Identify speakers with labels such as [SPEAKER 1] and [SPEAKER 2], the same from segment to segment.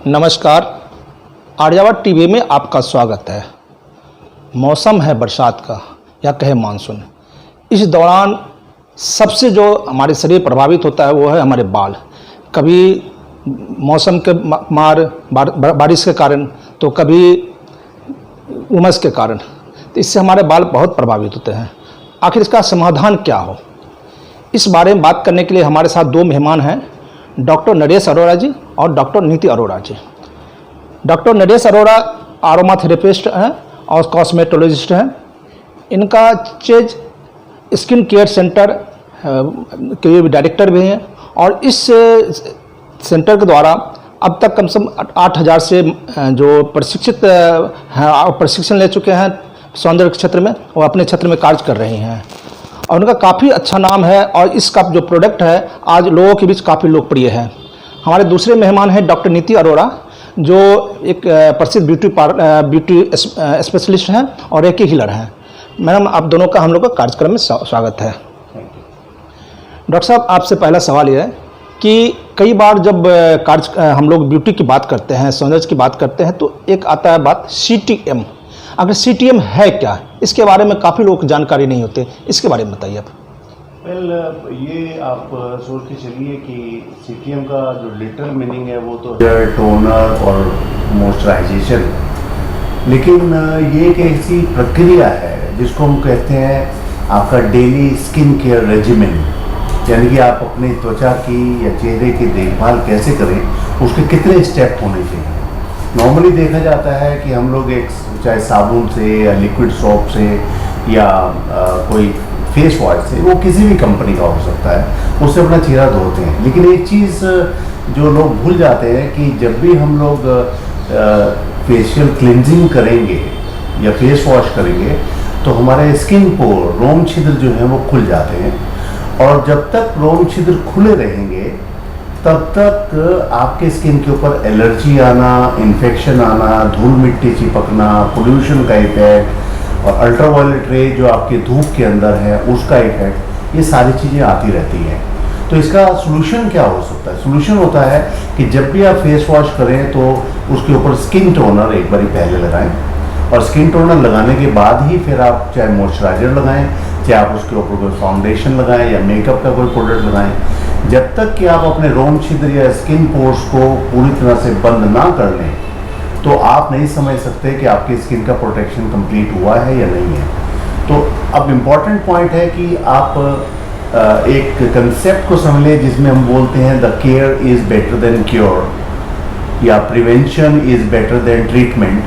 [SPEAKER 1] नमस्कार, आर्यावर्त टीवी में आपका स्वागत है। मौसम है बरसात का या कहे मानसून। इस दौरान सबसे जो हमारे शरीर प्रभावित होता है वो है हमारे बाल। कभी मौसम के बारिश के कारण तो कभी उमस के कारण, तो इससे हमारे बाल बहुत प्रभावित होते हैं। आखिर इसका समाधान क्या हो, इस बारे में बात करने के लिए हमारे साथ दो मेहमान हैं, डॉक्टर नरेश अरोड़ा जी और डॉक्टर नीति अरोड़ा जी। डॉक्टर नरेश अरोड़ा आरोमा थेरेपिस्ट हैं और कॉस्मेटोलॉजिस्ट हैं। इनका चेज स्किन केयर सेंटर के डायरेक्टर भी हैं और इस सेंटर के द्वारा अब तक कम से कम 8,000 से जो प्रशिक्षित हैं, प्रशिक्षण ले चुके हैं सौंदर्य क्षेत्र में, वो अपने क्षेत्र में कार्य कर रही हैं और उनका काफ़ी अच्छा नाम है और इसका जो प्रोडक्ट है आज लोगों के बीच काफ़ी लोकप्रिय है। हमारे दूसरे मेहमान हैं डॉक्टर नीति अरोड़ा, जो एक प्रसिद्ध ब्यूटी स्पेशलिस्ट हैं और एक हीलर हैं। मैडम, आप दोनों का हम लोग का कार्यक्रम में स्वागत है। डॉक्टर साहब, आपसे पहला सवाल यह है कि कई बार जब हम लोग ब्यूटी की बात करते हैं, सौंदर्य की बात करते हैं, तो एक आता है बात CTM। अगर CTM है क्या, इसके बारे में काफ़ी लोग जानकारी नहीं होते, इसके बारे में बताइए आप।
[SPEAKER 2] ये आप सोच के चलिए कि CTM का जो लिटरल मीनिंग है वो तो टोनर और मॉइस्चराइजेशन, लेकिन ये एक ऐसी प्रक्रिया है जिसको हम कहते हैं आपका डेली स्किन केयर रेजिमेन, यानी कि आप अपनी त्वचा की या चेहरे की देखभाल कैसे करें, उसके कितने स्टेप होने चाहिए। नॉर्मली देखा जाता है कि हम लोग एक चाहे साबुन से या लिक्विड सोप से या कोई फेस वॉश से, वो किसी भी कंपनी का हो सकता है, उससे अपना चेहरा धोते हैं। लेकिन एक चीज़ जो लोग भूल जाते हैं कि जब भी हम लोग फेशियल क्लिनजिंग करेंगे या फेस वॉश करेंगे तो हमारे स्किन पोर, रोम छिद्र जो हैं वो खुल जाते हैं, और जब तक रोम छिद्र खुले रहेंगे तब तक आपके स्किन के ऊपर एलर्जी आना, इन्फेक्शन आना, धूल मिट्टी चिपकना, पोल्यूशन का इफेक्ट और अल्ट्रावायलेट रे जो आपके धूप के अंदर है उसका इफेक्ट, ये सारी चीज़ें आती रहती हैं। तो इसका सोल्यूशन क्या हो सकता है? सोल्यूशन होता है कि जब भी आप फेस वॉश करें तो उसके ऊपर स्किन टोनर एक बारी पहले लगाएं, और स्किन टोनर लगाने के बाद ही फिर आप चाहे मॉइस्चराइजर लगाएं, चाहे आप उसके ऊपर कोई फाउंडेशन लगाएं या मेकअप का कोई प्रोडक्ट लगाएं। जब तक कि आप अपने रोम छिद्र या स्किन पोर्स को पूरी तरह से बंद ना कर लें तो आप नहीं समझ सकते कि आपकी स्किन का प्रोटेक्शन कंप्लीट हुआ है या नहीं है। तो अब इम्पॉर्टेंट पॉइंट है कि आप एक कंसेप्ट को समझ लें जिसमें हम बोलते हैं the care is better than cure या prevention is better than treatment.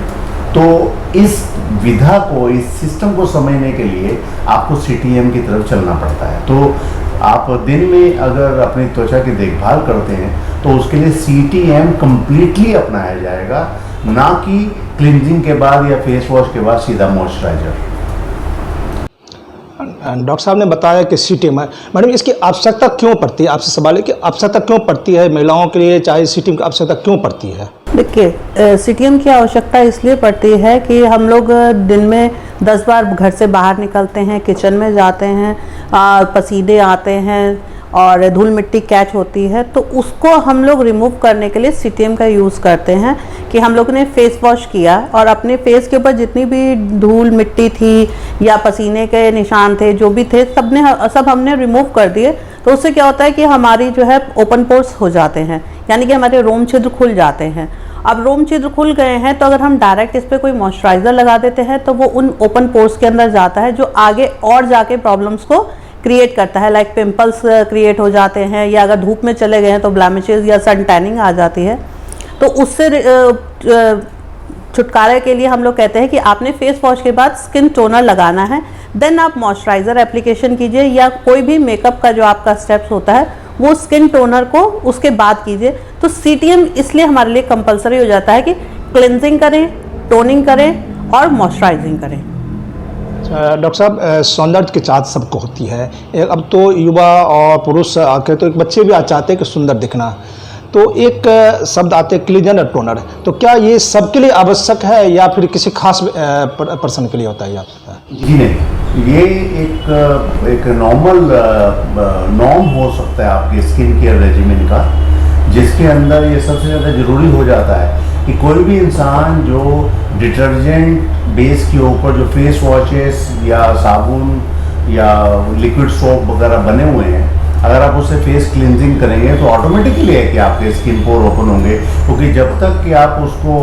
[SPEAKER 2] तो इस विधा को, इस सिस्टम को समझने के लिए आपको CTM की तरफ चलना पड़ता है। तो आप दिन में अगर अपनी त्वचा की देखभाल करते हैं तो उसके लिए CTM कम्प्लीटली अपनाया जाएगा, ना कि क्लिनजिंग के बाद या फेस वॉश के बाद सीधा मॉइस्चराइजर।
[SPEAKER 1] डॉक्टर साहब ने बताया कि CTM है। मैडम, इसकी आवश्यकता क्यों पड़ती है? आपसे सवाल है कि आवश्यकता क्यों पड़ती है महिलाओं के लिए, चाहे CTM की आवश्यकता क्यों पड़ती है?
[SPEAKER 3] देखिए, CTM की आवश्यकता इसलिए पड़ती है कि हम लोग दिन में 10 बार घर से बाहर निकलते हैं, किचन में जाते हैं, पसीने आते हैं और धूल मिट्टी कैच होती है, तो उसको हम लोग रिमूव करने के लिए CTM का यूज़ करते हैं। कि हम लोग ने फेस वॉश किया और अपने फेस के ऊपर जितनी भी धूल मिट्टी थी या पसीने के निशान थे, जो भी थे, सब हमने रिमूव कर दिए। तो उससे क्या होता है कि हमारी जो है ओपन पोर्स हो जाते हैं, यानी कि हमारे रोम छिद्र खुल जाते हैं। अब रोम छिद्र खुल गए हैं तो अगर हम डायरेक्ट इस पर कोई मॉइस्चराइज़र लगा देते हैं तो वो उन ओपन पोर्स के अंदर जाता है, जो आगे और जाके प्रॉब्लम्स को क्रिएट करता है, लाइक पिंपल्स क्रिएट हो जाते हैं, या अगर धूप में चले गए हैं तो ब्लैमिशेस या सन टैनिंग आ जाती है। तो उससे छुटकारे के लिए हम लोग कहते हैं कि आपने फेस वॉश के बाद स्किन टोनर लगाना है, देन आप मॉइस्चराइज़र एप्लीकेशन कीजिए, या कोई भी मेकअप का जो आपका स्टेप्स होता है वो स्किन टोनर को उसके बाद कीजिए। तो CTM इसलिए हमारे लिए कंपलसरी हो जाता है कि क्लिनजिंग करें, टोनिंग करें और मॉइस्चराइजिंग करें।
[SPEAKER 1] डॉक्टर साहब, सौंदर्य की चाहत सबको होती है। अब तो युवा और पुरुष आके तो एक बच्चे भी चाहते हैं कि सुंदर दिखना, तो एक शब्द आते हैं क्लींजर और टोनर। तो क्या ये सबके लिए आवश्यक है या फिर किसी खास पर्सन के लिए होता है?
[SPEAKER 2] जी नहीं, ये एक नॉर्मल नॉर्म हो सकता है आपके स्किन केयर रेजिमेन का, जिसके अंदर ये सबसे ज़्यादा ज़रूरी हो जाता है कि कोई भी इंसान जो डिटर्जेंट बेस के ऊपर जो फेस वॉशेस या साबुन या लिक्विड सोप वगैरह बने हुए हैं, अगर आप उससे फेस क्लिनजिंग करेंगे तो ऑटोमेटिकली है कि आपके स्किन पोर ओपन होंगे, क्योंकि जब तक कि आप उसको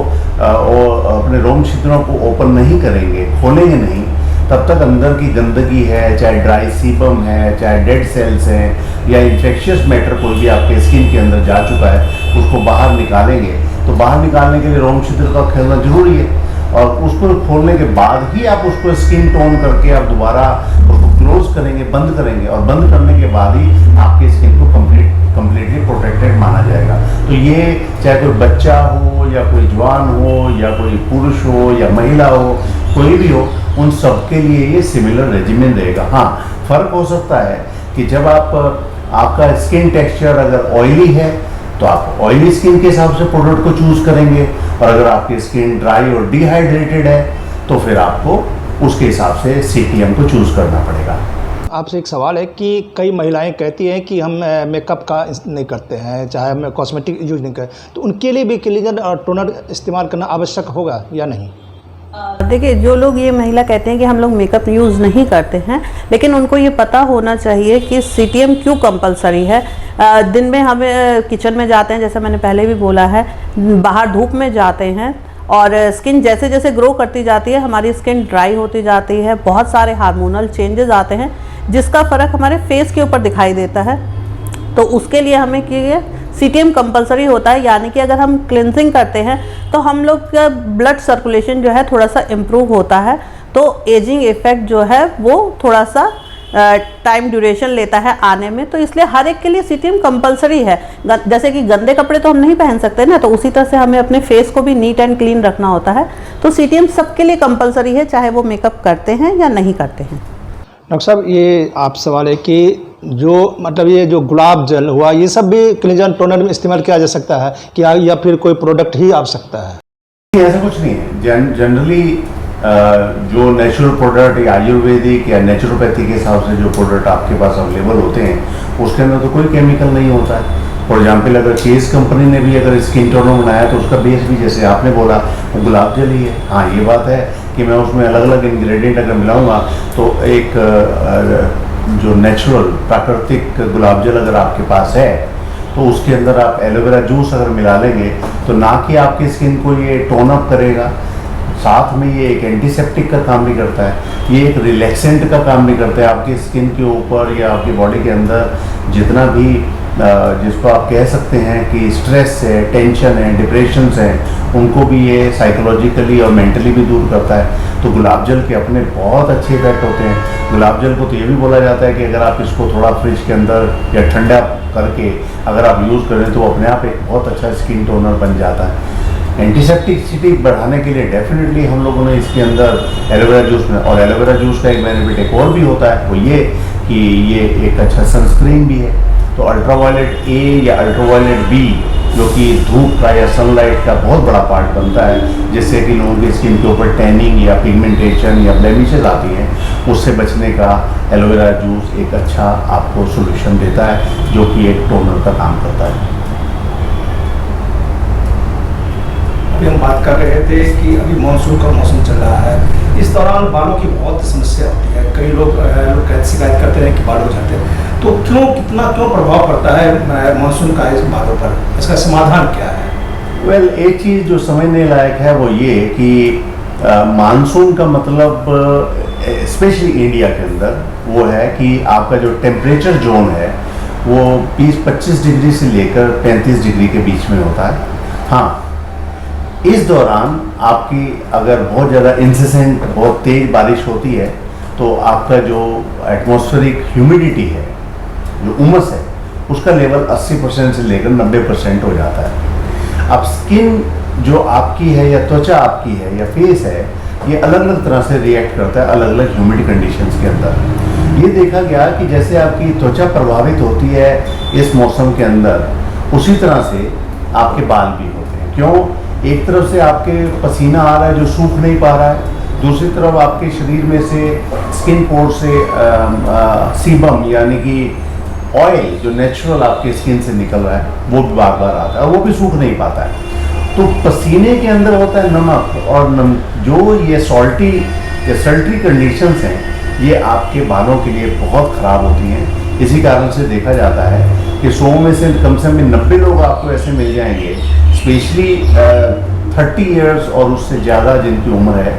[SPEAKER 2] अपने रोम छिद्रों को ओपन नहीं करेंगे, खोलेंगे नहीं, तब तक अंदर की गंदगी है, चाहे ड्राई सीबम है, चाहे डेड सेल्स हैं या इन्फेक्शियस मैटर कोई भी आपके स्किन के अंदर जा चुका है, उसको बाहर निकालेंगे। तो बाहर निकालने के लिए रोम छिद्र का खोलना जरूरी है, और उसको खोलने के बाद ही आप उसको स्किन टोन करके आप दोबारा उसको क्लोज करेंगे, बंद करेंगे, और बंद करने के बाद ही आपकी स्किन को कंप्लीटली प्रोटेक्टेड माना जाएगा। तो ये चाहे कोई बच्चा हो या कोई जवान हो या कोई पुरुष हो या महिला हो, कोई भी हो, उन सब के लिए ये सिमिलर रेजिमेंट रहेगा। हाँ, फ़र्क हो सकता है कि जब आपका स्किन टेक्सचर अगर ऑयली है तो आप ऑयली स्किन के हिसाब से प्रोडक्ट को चूज़ करेंगे, और अगर आपकी स्किन ड्राई और डिहाइड्रेटेड है तो फिर आपको उसके हिसाब से सीटीएम को चूज़ करना पड़ेगा।
[SPEAKER 1] आपसे एक सवाल है कि कई महिलाएं कहती हैं कि हम मेकअप का नहीं करते हैं, चाहे हम कॉस्मेटिक यूज नहीं करें, तो उनके लिए भी क्लींजर और टोनर इस्तेमाल करना आवश्यक होगा या नहीं?
[SPEAKER 3] देखिए, जो लोग ये महिला कहते हैं कि हम लोग मेकअप यूज़ नहीं करते हैं, लेकिन उनको ये पता होना चाहिए कि सीटीएम क्यों कंपलसरी है। दिन में हमें किचन में जाते हैं, जैसे मैंने पहले भी बोला है, बाहर धूप में जाते हैं, और स्किन जैसे जैसे ग्रो करती जाती है हमारी स्किन ड्राई होती जाती है, बहुत सारे हार्मोनल चेंजेस आते हैं जिसका फ़र्क हमारे फेस के ऊपर दिखाई देता है। तो उसके लिए हमें क्या सीटीएम कंपलसरी होता है, यानी कि अगर हम क्लिनजिंग करते हैं तो हम लोग का ब्लड सर्कुलेशन जो है थोड़ा सा इम्प्रूव होता है, तो एजिंग इफेक्ट जो है वो थोड़ा सा टाइम ड्यूरेशन लेता है आने में। तो इसलिए हर एक के लिए सीटीएम कंपलसरी है। जैसे कि गंदे कपड़े तो हम नहीं पहन सकते ना, तो उसी तरह से हमें अपने फेस को भी नीट एंड क्लीन रखना होता है। तो सीटीएम सबके लिए कंपलसरी है, चाहे वो मेकअप करते हैं या नहीं करते हैं।
[SPEAKER 1] डॉक्टर साहब, ये आप सवाल है कि जो मतलब ये जो गुलाब जल हुआ, ये सब भी क्लींजर टोनर में इस्तेमाल किया जा सकता है कि या फिर कोई प्रोडक्ट ही आ सकता है?
[SPEAKER 2] ऐसा कुछ नहीं है। जनरली जो नेचुरल प्रोडक्ट या आयुर्वेदिक या नेचुरोपैथी के हिसाब से जो प्रोडक्ट आपके पास अवेलेबल होते हैं, उसके अंदर तो कोई केमिकल नहीं होता है। फॉर एग्जाम्पल, अगर चेज कंपनी ने भी अगर स्किन टोनर बनाया तो उसका बेस भी, जैसे आपने बोला, वो गुलाब जल ही है। हाँ, ये बात है कि मैं उसमें अलग अलग इंग्रेडिएंट अगर मिलाऊंगा तो एक जो नेचुरल प्राकृतिक गुलाब जल अगर आपके पास है तो उसके अंदर आप एलोवेरा जूस अगर मिला लेंगे तो ना कि आपकी स्किन को ये टोन अप करेगा, साथ में ये एक एंटीसेप्टिक का काम भी करता है, ये एक रिलैक्सेंट का काम भी करता है। आपकी स्किन के ऊपर या आपकी बॉडी के अंदर जितना भी जिसको आप कह सकते हैं कि स्ट्रेस है, टेंशन है, डिप्रेशन है, उनको भी ये साइकोलॉजिकली और मेंटली भी दूर करता है। तो गुलाब जल के अपने बहुत अच्छे इफेक्ट होते हैं। गुलाब जल को तो ये भी बोला जाता है कि अगर आप इसको थोड़ा फ्रिज के अंदर या ठंडा करके अगर आप यूज़ करें तो अपने आप एक बहुत अच्छा स्किन टोनर बन जाता है। एंटीसेप्टिसिटी बढ़ाने के लिए डेफिनेटली हम लोगों ने इसके अंदर एलोवेरा जूस में, और एलोवेरा जूस का एक बेनिफिट एक और भी होता है, वो ये कि ये एक अच्छा सनस्क्रीन भी है। तो अल्ट्रावायलेट ए या अल्ट्रावायलेट बी, जो कि धूप का या सनलाइट का बहुत बड़ा पार्ट बनता है, जिससे कि लोगों की स्किन के ऊपर टैनिंग या पिगमेंटेशन या ब्लेमिशेस आती हैं, उससे बचने का एलोवेरा जूस एक अच्छा आपको सोल्यूशन देता है, जो कि एक टोनर का काम करता है।
[SPEAKER 1] अभी हम बात कर रहे थे कि अभी मानसून का मौसम चल रहा है, इस दौरान बालों की बहुत समस्या होती है। कई लोग शिकायत करते हैं कि बाल हो जाते हैं, तो क्यों प्रभाव पड़ता है मानसून का इस बालों पर? इसका समाधान क्या है?
[SPEAKER 2] वेल, एक चीज़ जो समझने लायक है वो ये कि मानसून का मतलब स्पेशली इंडिया के अंदर वो है कि आपका जो टेम्परेचर जोन है वो 20-25 डिग्री से लेकर 35 डिग्री के बीच में होता है। हाँ, इस दौरान आपकी अगर बहुत ज़्यादा इंसेसेंट बहुत तेज़ बारिश होती है तो आपका जो एटमॉस्फेरिक ह्यूमिडिटी है, जो उमस है, उसका लेवल 80% से लेकर 90% हो जाता है। अब स्किन जो आपकी है या त्वचा आपकी है या फेस है, ये अलग अलग तरह से रिएक्ट करता है अलग अलग ह्यूमिड कंडीशंस के अंदर। ये देखा गया कि जैसे आपकी त्वचा प्रभावित होती है इस मौसम के अंदर, उसी तरह से आपके बाल भी होते हैं। क्यों? एक तरफ से आपके पसीना आ रहा है जो सूख नहीं पा रहा है, दूसरी तरफ आपके शरीर में से स्किन पोर से सीबम यानी कि ऑयल जो नेचुरल आपके स्किन से निकल रहा है वो भी बार बार आता है और वो भी सूख नहीं पाता है। तो पसीने के अंदर होता है नमक, और जो ये सॉल्टी या सल्ट्री कंडीशंस हैं ये आपके बालों के लिए बहुत ख़राब होती हैं। इसी कारण से देखा जाता है कि 100 में से कम से कम 90 लोग आपको ऐसे मिल जाएंगे, स्पेशली 30 इयर्स और उससे ज़्यादा जिनकी उम्र है,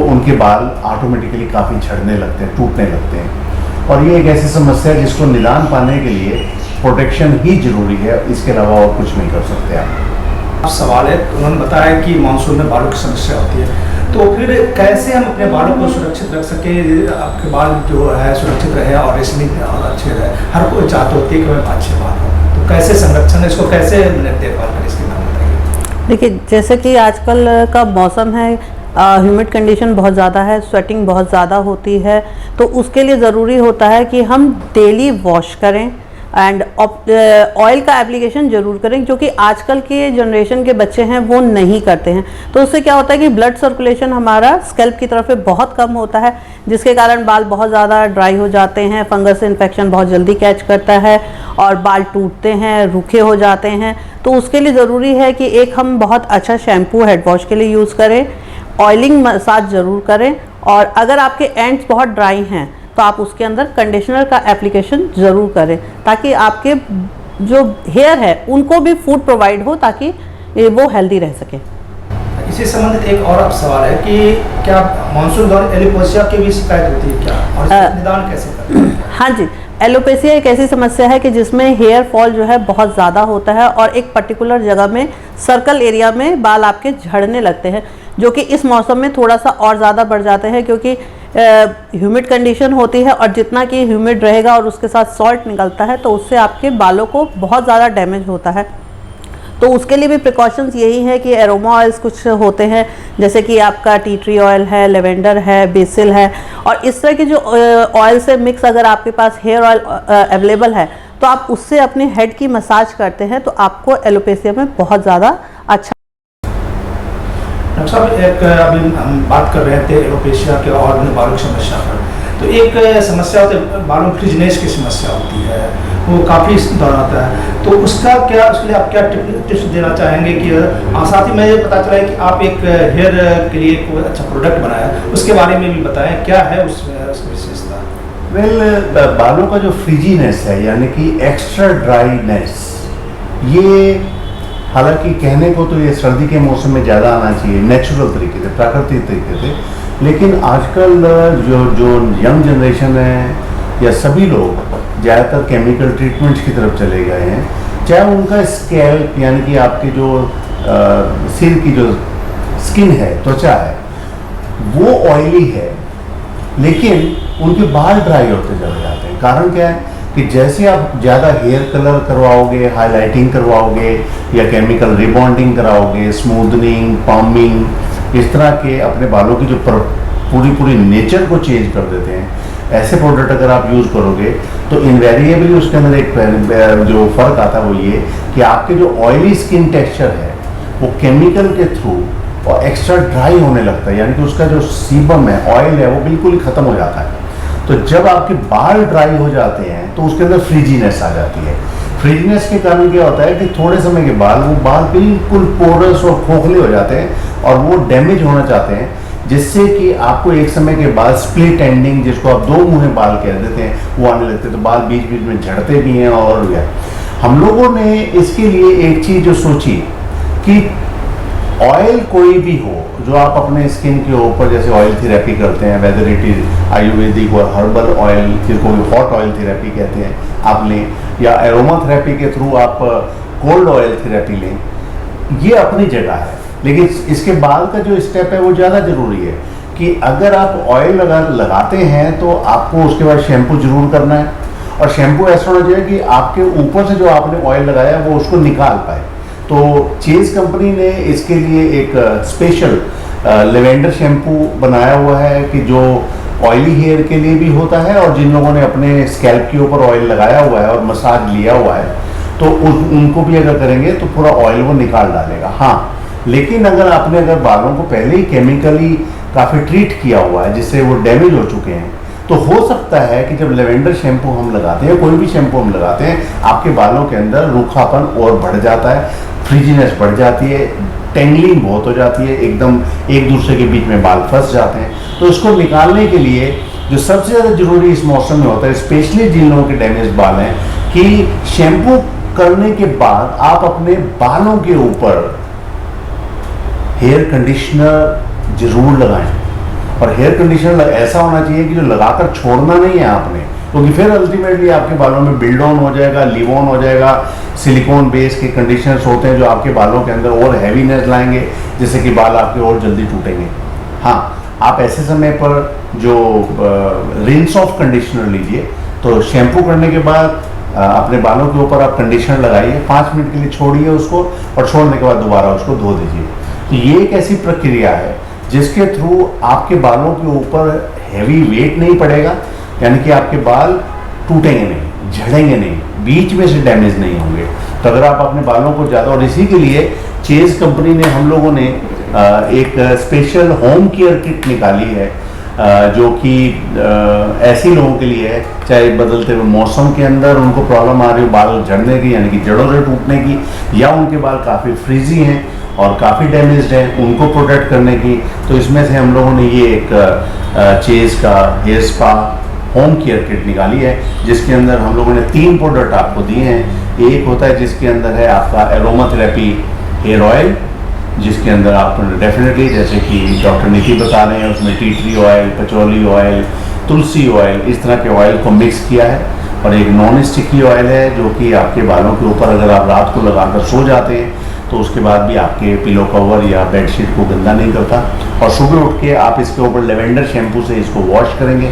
[SPEAKER 2] उनके बाल ऑटोमेटिकली काफ़ी झड़ने लगते हैं, टूटने लगते हैं। और ये एक ऐसी समस्या है जिसको निदान पाने के लिए प्रोटेक्शन ही जरूरी है, इसके अलावा और कुछ नहीं कर सकते आप।
[SPEAKER 1] सवाल है, उन्होंने बताया कि मानसून में बालों की समस्या होती है, तो फिर कैसे हम अपने बालों को सुरक्षित रख सकें, आपके बाल जो है सुरक्षित रहे और इसलिए और अच्छे रहे। हर कोई चाहते होती है कि मैं अच्छे बाल हो, तो कैसे संरक्षण, इसको कैसे देखभाल करें, इसके नाम बताइए।
[SPEAKER 3] देखिए, जैसे कि आजकल का मौसम है, ह्यूमिड कंडीशन बहुत ज़्यादा है, स्वेटिंग बहुत ज़्यादा होती है, तो उसके लिए ज़रूरी होता है कि हम डेली वॉश करें एंड ऑयल का एप्लीकेशन ज़रूर करें, क्योंकि आजकल के जनरेशन के बच्चे हैं वो नहीं करते हैं। तो उससे क्या होता है कि ब्लड सर्कुलेशन हमारा स्कैल्प की तरफ से बहुत कम होता है, जिसके कारण बाल बहुत ज़्यादा ड्राई हो जाते हैं, फंगस इन्फेक्शन बहुत जल्दी कैच करता है और बाल टूटते हैं, रूखे हो जाते हैं। तो उसके लिए ज़रूरी है कि एक हम बहुत अच्छा शैम्पू हेड वॉश के लिए यूज़ करें, ऑयलिंग मसाज ज़रूर करें, और अगर आपके एंड्स बहुत ड्राई हैं तो आप उसके अंदर कंडीशनर का एप्लीकेशन ज़रूर करें, ताकि आपके जो हेयर है उनको भी फूड प्रोवाइड हो, ताकि वो हेल्दी रह सके।
[SPEAKER 1] इसी संबंधित एक और सवाल है कि क्या मानसून दौरान एलोपेशिया की भी शिकायत होती है क्या, और इसका निदान कैसे करें?
[SPEAKER 3] हाँ जी, एलोपेशिया एक ऐसी समस्या है कि जिसमें हेयर फॉल जो है बहुत ज़्यादा होता है और एक पर्टिकुलर जगह में सर्कल एरिया में बाल आपके झड़ने लगते हैं, जो कि इस मौसम में थोड़ा सा और ज़्यादा बढ़ जाते हैं, क्योंकि ह्यूमिड कंडीशन होती है और जितना कि ह्यूमिड रहेगा और उसके साथ सॉल्ट निकलता है तो उससे आपके बालों को बहुत ज़्यादा डैमेज होता है। तो उसके लिए भी प्रिकॉशंस यही है कि एरोमा ऑयल्स कुछ होते हैं, जैसे कि आपका टी ट्री ऑयल है, लेवेंडर है, बेसिल है, और इस तरह के जो ऑयल से मिक्स अगर आपके पास हेयर ऑयल अवेलेबल है तो आप उससे अपने हेड की मसाज करते हैं तो आपको एलोपेशिया में बहुत ज़्यादा अच्छा।
[SPEAKER 1] डॉक्टर साहब, एक अभी हम बात कर रहे थे एलोपेशिया के और बालों की समस्या पर, तो एक समस्या होती है बालों में फ्रिजनेस की समस्या होती है, वो काफ़ी दोहराता है, तो उसका क्या, उसके लिए आप क्या टिप्स देना चाहेंगे? कि साथ ही मैं ये पता चला है कि आप एक हेयर के लिए कोई अच्छा प्रोडक्ट बनाया, उसके बारे में भी बताएं, क्या है उसकी विशेषता?
[SPEAKER 2] बालों का जो फ्रिजीनेस है, यानी कि एक्स्ट्रा ड्राईनेस, ये हालांकि कहने को तो ये सर्दी के मौसम में ज़्यादा आना चाहिए, नेचुरल तरीके से, प्राकृतिक तरीके से, लेकिन आजकल जो यंग जनरेशन है या सभी लोग ज़्यादातर केमिकल ट्रीटमेंट्स की तरफ चले गए हैं। चाहे उनका स्कैल्प यानी कि आपके जो सिर की जो स्किन है, त्वचा है, वो ऑयली है, लेकिन उनके बाल ड्राई होते चले जाते हैं। कारण क्या है कि जैसे आप ज़्यादा हेयर कलर करवाओगे, हाइलाइटिंग करवाओगे या केमिकल रिबॉन्डिंग कराओगे, स्मूदनिंग, पामिंग, इस तरह के अपने बालों की जो पूरी नेचर को चेंज कर देते हैं, ऐसे प्रोडक्ट अगर आप यूज़ करोगे तो इनवेरिएबली उसके अंदर एक जो फ़र्क आता है वो ये कि आपके जो ऑयली स्किन टेक्सचर है वो केमिकल के थ्रू और एक्स्ट्रा ड्राई होने लगता है, यानी कि उसका जो सीबम है, ऑयल है, वो बिल्कुल ही ख़त्म हो जाता है। तो जब आपके बाल ड्राई हो जाते हैं तो उसके अंदर फ्रीजीनेस आ जाती है। फ्रीजीनेस के कारण क्या होता है कि थोड़े समय के बाद वो बाल बिल्कुल पोरस और खोखले हो जाते हैं और वो डैमेज होना चाहते हैं, जिससे कि आपको एक समय के बाद स्प्लिट एंडिंग, जिसको आप दो मुँहे बाल कह देते हैं, वो आने लगते हैं। तो बाल बीच बीच में झड़ते भी हैं। और हम लोगों ने इसके लिए एक चीज़ जो सोची कि ऑयल कोई भी हो जो आप अपने स्किन के ऊपर, जैसे ऑयल थेरेपी करते हैं, वेदर इट इज आयुर्वेदिक और हर्बल ऑयल, जिसको भी हॉट ऑयल थेरेपी कहते हैं, आप लें, या एरोमा थेरेपी के थ्रू आप कोल्ड ऑयल थेरेपी लें, ये अपनी जगह है। लेकिन इसके बाद का जो स्टेप है वो ज़्यादा ज़रूरी है कि अगर आप ऑयल लगाते हैं तो आपको उसके बाद शैम्पू जरूर करना है, और शैम्पू ऐसा होना चाहिए कि आपके ऊपर से जो आपने ऑयल लगाया वो उसको निकाल पाए। तो चेज कंपनी ने इसके लिए एक स्पेशल लेवेंडर शैम्पू बनाया हुआ है कि जो ऑयली हेयर के लिए भी होता है, और जिन लोगों ने अपने स्कैल्प के ऊपर ऑयल लगाया हुआ है और मसाज लिया हुआ है तो उनको भी अगर करेंगे तो पूरा ऑयल वो निकाल डालेगा। हाँ, लेकिन अगर बालों को पहले ही केमिकली काफ़ी ट्रीट किया हुआ है जिससे वो डैमेज हो चुके हैं, तो हो सकता है कि जब लेवेंडर शैम्पू हम लगाते हैं, कोई भी शैम्पू हम लगाते हैं, आपके बालों के अंदर रूखापन और बढ़ जाता है, फ्रीजीनेस बढ़ जाती है, टेंगलिंग बहुत हो जाती है, एकदम एक दूसरे के बीच में बाल फंस जाते हैं। तो इसको निकालने के लिए जो सबसे ज़्यादा जरूरी इस मौसम में होता है, स्पेशली जिन लोगों के डैमेज बाल हैं, कि शैम्पू करने के बाद आप अपने बालों के ऊपर हेयर कंडीशनर जरूर लगाएं। और हेयर कंडीशनर ऐसा होना चाहिए कि जो लगाकर छोड़ना नहीं है आपने, क्योंकि फिर अल्टीमेटली आपके बालों में बिल्ड ऑन हो जाएगा, लीव ऑन हो जाएगा। सिलिकॉन बेस के कंडीशनर्स होते हैं जो आपके बालों के अंदर और हैवीनेस लाएंगे, जिससे कि बाल आपके और जल्दी टूटेंगे। हाँ, आप ऐसे समय पर जो रिंस ऑफ कंडीशनर लीजिए, तो शैम्पू करने के बाद अपने बालों के ऊपर आप कंडीशनर लगाइए, 5 मिनट के लिए छोड़िए उसको, और छोड़ने के बाद दोबारा उसको धो दीजिए। तो ये एक ऐसी प्रक्रिया है जिसके थ्रू आपके बालों के ऊपर हैवी वेट नहीं पड़ेगा, यानी कि आपके बाल टूटेंगे नहीं, झड़ेंगे नहीं, बीच में से डैमेज नहीं होंगे। तो अगर आप अपने बालों को ज़्यादा, और इसी के लिए चेज कंपनी ने, हम लोगों ने एक स्पेशल होम केयर किट निकाली है, जो कि ऐसे लोगों के लिए है, चाहे बदलते हुए मौसम के अंदर उनको प्रॉब्लम आ रही हो बाल झड़ने की, यानी कि जड़ों से टूटने की, या उनके बाल काफ़ी फ्रीजी हैं और काफ़ी डैमेज्ड हैं, उनको प्रोटेक्ट करने की। तो इसमें से हम लोगों ने ये एक चेज का hair spa home care kit निकाली है, जिसके अंदर हम लोगों ने 3 प्रोडक्ट आपको दिए हैं। एक होता है जिसके अंदर है आपका एरोमा थेरेपी हेयर ऑयल, जिसके अंदर आप डेफिनेटली, जैसे कि डॉक्टर नीति बता रहे हैं, उसमें टी ट्री ऑयल, पचौली ऑयल, तुलसी ऑयल, इस तरह के ऑयल को मिक्स किया है। और एक नॉन स्टिकी ऑयल है जो कि आपके बालों के ऊपर अगर आप रात को लगाकर सो जाते हैं तो उसके बाद भी आपके पिलो कवर या बेडशीट को गंदा नहीं करता। और सुबह उठ के आप इसके ऊपर लेवेंडर शैम्पू से इसको वॉश करेंगे,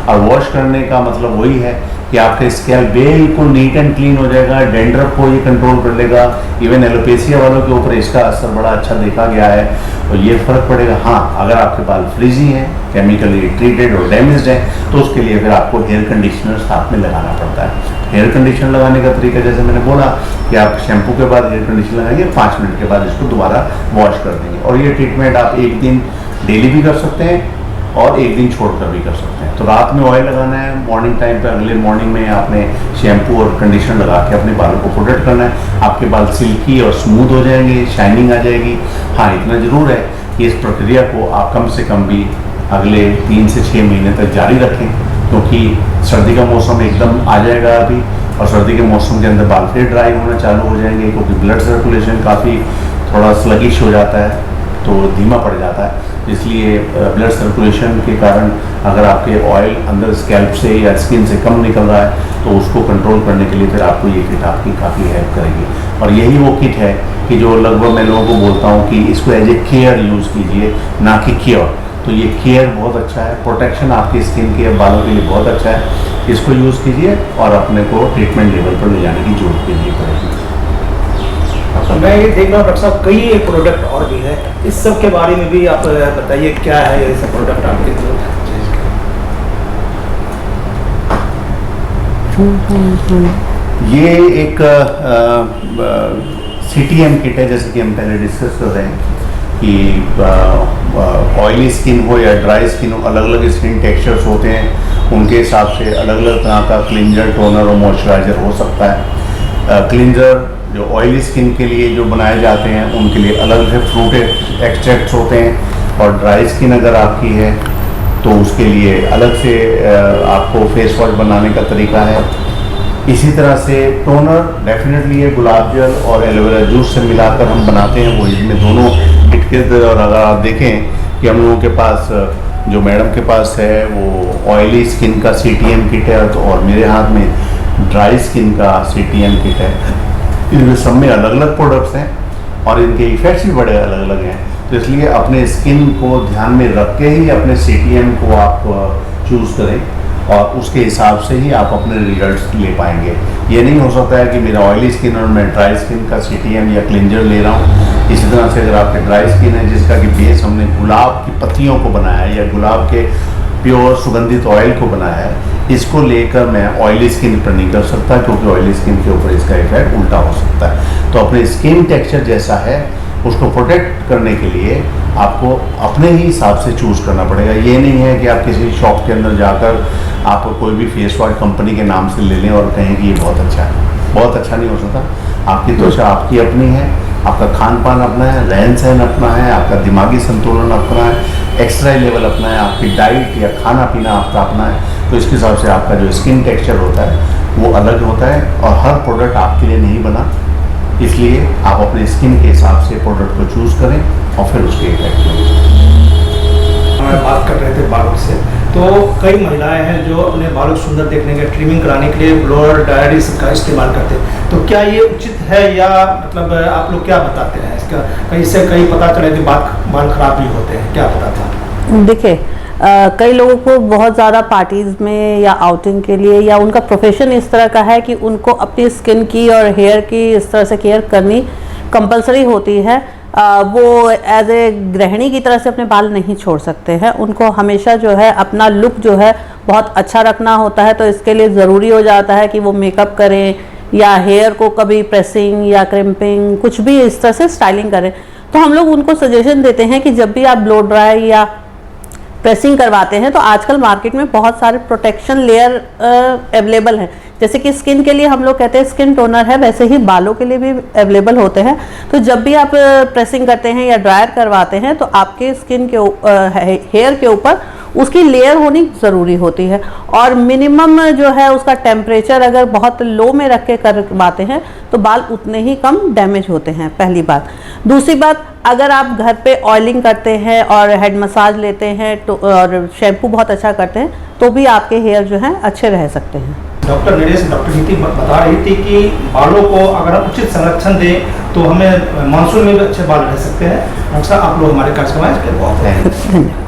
[SPEAKER 2] और वॉश करने का मतलब वही है कि आपका स्कैल्प बिल्कुल नीट एंड क्लीन हो जाएगा, डेंड्रफ को ये कंट्रोल कर लेगा। इवन एलोपेशिया वालों के ऊपर इसका असर बड़ा अच्छा देखा गया है, और ये फ़र्क पड़ेगा। हाँ, अगर आपके बाल फ्रीजी हैं, केमिकली ट्रीटेड और डैमेज्ड हैं, तो उसके लिए फिर आपको हेयर कंडीशनर साथ में लगाना पड़ता है। हेयर कंडीशनर लगाने का तरीका, जैसे मैंने बोला, कि आप शैम्पू के बाद हेयर कंडीशनर लगाएंगे, 5 मिनट के बाद इसको दोबारा वॉश कर देंगे। और ये ट्रीटमेंट आप एक दिन डेली भी कर सकते हैं और एक दिन छोड़कर भी कर सकते हैं। तो रात में ऑयल लगाना है, मॉर्निंग टाइम पे, अगले मॉर्निंग में आपने शैम्पू और कंडीशनर लगा के अपने बालों को प्रोटेक्ट करना है। आपके बाल सिल्की और स्मूथ हो जाएंगे, शाइनिंग आ जाएगी। हाँ, इतना ज़रूर है कि इस प्रक्रिया को आप कम से कम भी अगले 3 से 6 महीने तक जारी रखें, क्योंकि सर्दी का मौसम एकदम आ जाएगा अभी, और सर्दी के मौसम के अंदर बाल फिर ड्राई होना चालू हो जाएंगे, क्योंकि ब्लड सर्कुलेशन काफ़ी थोड़ा स्लगिश हो जाता है, तो धीमा पड़ जाता है। इसलिए ब्लड सर्कुलेशन के कारण अगर आपके ऑयल अंदर स्कैल्प से या स्किन से कम निकल रहा है, तो उसको कंट्रोल करने के लिए फिर आपको ये किट आपकी काफ़ी हेल्प करेगी। और यही वो किट है कि जो लगभग मैं लोगों को बोलता हूँ कि इसको एज ए केयर यूज़ कीजिए, ना कि क्योर। तो ये केयर बहुत अच्छा है, प्रोटेक्शन आपकी स्किन के बालों के लिए बहुत अच्छा है। इसको यूज़ कीजिए और अपने को ट्रीटमेंट लेवल पर ले जाने की जरूरत नहीं पड़ेगी।
[SPEAKER 4] मैं ये देख रहा हूँ डॉक्टर साहब, कई एक प्रोडक्ट और भी है, इस सब के बारे में भी आप बताइए, क्या है ये सब प्रोडक्ट आपके?
[SPEAKER 2] ये एक CTM किट है, जैसे कि हम पहले डिस्कस कर रहे हैं कि ऑयली स्किन हो या ड्राई स्किन हो, अलग अलग स्किन टेक्सचर्स होते हैं, उनके हिसाब से अलग अलग तरह का क्लिंजर, टोनर और मॉइस्चराइजर हो सकता है। क्लिंजर जो ऑयली स्किन के लिए जो बनाए जाते हैं, उनके लिए अलग से फ्रूट एक्सट्रैक्ट्स होते हैं, और ड्राई स्किन अगर आपकी है तो उसके लिए अलग से आपको फेस वॉश बनाने का तरीका है। इसी तरह से टोनर डेफिनेटली ये गुलाब जल और एलोवेरा जूस से मिलाकर हम बनाते हैं, वो इसमें दोनों किट के अंदर। और अगर आप देखें कि हम लोगों के पास, जो मैडम के पास है, वो ऑयली स्किन का CTM किट है, तो और मेरे हाथ में ड्राई स्किन का CTM किट है। इनमें सब में अलग अलग प्रोडक्ट्स हैं और इनके इफेक्ट्स भी बड़े अलग अलग हैं। तो इसलिए अपने स्किन को ध्यान में रख के ही अपने CTM को आप चूज़ करें, और उसके हिसाब से ही आप अपने रिजल्ट्स ले पाएंगे। ये नहीं हो सकता है कि मेरा ऑयली स्किन और मैं ड्राई स्किन का CTM या क्लिंजर ले रहा हूँ। इसी तरह से अगर आपके ड्राई स्किन है, जिसका कि बेस हमने गुलाब की पत्तियों को बनाया है या गुलाब के प्योर सुगंधित ऑयल को बनाया है, इसको लेकर मैं ऑयली स्किन पर नहीं कर सकता, क्योंकि ऑयली स्किन के ऊपर इसका इफेक्ट उल्टा हो सकता है। तो अपने स्किन टेक्सचर जैसा है उसको प्रोटेक्ट करने के लिए आपको अपने ही हिसाब से चूज़ करना पड़ेगा। ये नहीं है कि आप किसी शॉप के अंदर जाकर आप कोई भी फेस वॉश कंपनी के नाम से ले लें और कहें कि ये बहुत अच्छा है। बहुत अच्छा नहीं हो सकता। आपकी त्वचा आपकी अपनी है, आपका खान पान अपना है, रहन सहन अपना है, आपका दिमागी संतुलन अपना है, एक्सरसाइज लेवल अपना है, आपकी डाइट या खाना पीना आपका अपना है। तो इसके हिसाब से आपका जो स्किन टेक्सचर होता है वो अलग होता है और हर प्रोडक्ट आपके लिए नहीं बना। इसलिए आप अपने स्किन के हिसाब से प्रोडक्ट को चूज़ करें और फिर उसके इफेक्ट
[SPEAKER 4] हम बात कर रहे थे बालों से, तो कई महिलाएं हैं जो अपने बालों को सुंदर देखने के ट्रिमिंग कराने के लिए ब्लोअर ड्रायर का इस्तेमाल करते हैं। तो क्या ये उचित है या मतलब आप लोग क्या बताते हैं इसका? कहीं से कहीं पता चले कि बाल खराब भी होते हैं, क्या बताते हैं?
[SPEAKER 3] देखिए, कई लोगों को बहुत ज़्यादा पार्टीज़ में या आउटिंग के लिए या उनका प्रोफेशन इस तरह का है कि उनको अपनी स्किन की और हेयर की इस तरह से केयर करनी कंपलसरी होती है। वो एज ए गृहिणी की तरह से अपने बाल नहीं छोड़ सकते हैं। उनको हमेशा जो है अपना लुक जो है बहुत अच्छा रखना होता है। तो इसके लिए ज़रूरी हो जाता है कि वो मेकअप करें या हेयर को कभी प्रेसिंग या क्रिम्पिंग कुछ भी इस तरह से स्टाइलिंग करें। तो हम लोग उनको सजेशन देते हैं कि जब भी आप ब्लो ड्राई या प्रेसिंग करवाते हैं तो आजकल मार्केट में बहुत सारे प्रोटेक्शन लेयर अवेलेबल हैं। जैसे कि स्किन के लिए हम लोग कहते हैं स्किन टोनर है, वैसे ही बालों के लिए भी अवेलेबल होते हैं। तो जब भी आप प्रेसिंग करते हैं या ड्रायर करवाते हैं तो आपके स्किन के हेयर के ऊपर उसकी लेयर होनी ज़रूरी होती है। और मिनिमम जो है उसका टेम्परेचर अगर बहुत लो में रख के करवाते हैं तो बाल उतने ही कम डैमेज होते हैं, पहली बात। दूसरी बात, अगर आप घर पे ऑयलिंग करते हैं और हेड मसाज लेते हैं तो और शैम्पू बहुत अच्छा करते हैं तो भी आपके हेयर जो हैं अच्छे रह सकते हैं।
[SPEAKER 4] डॉक्टर नीति बता रही थी कि बालों को अगर हम उचित संरक्षण दें तो हमें मानसून में भी अच्छे बाल रह सकते हैं। डॉक्टर साहब, आप लोग हमारे कार्यक्रम में बहुत हैं।
[SPEAKER 3] धन्यवाद।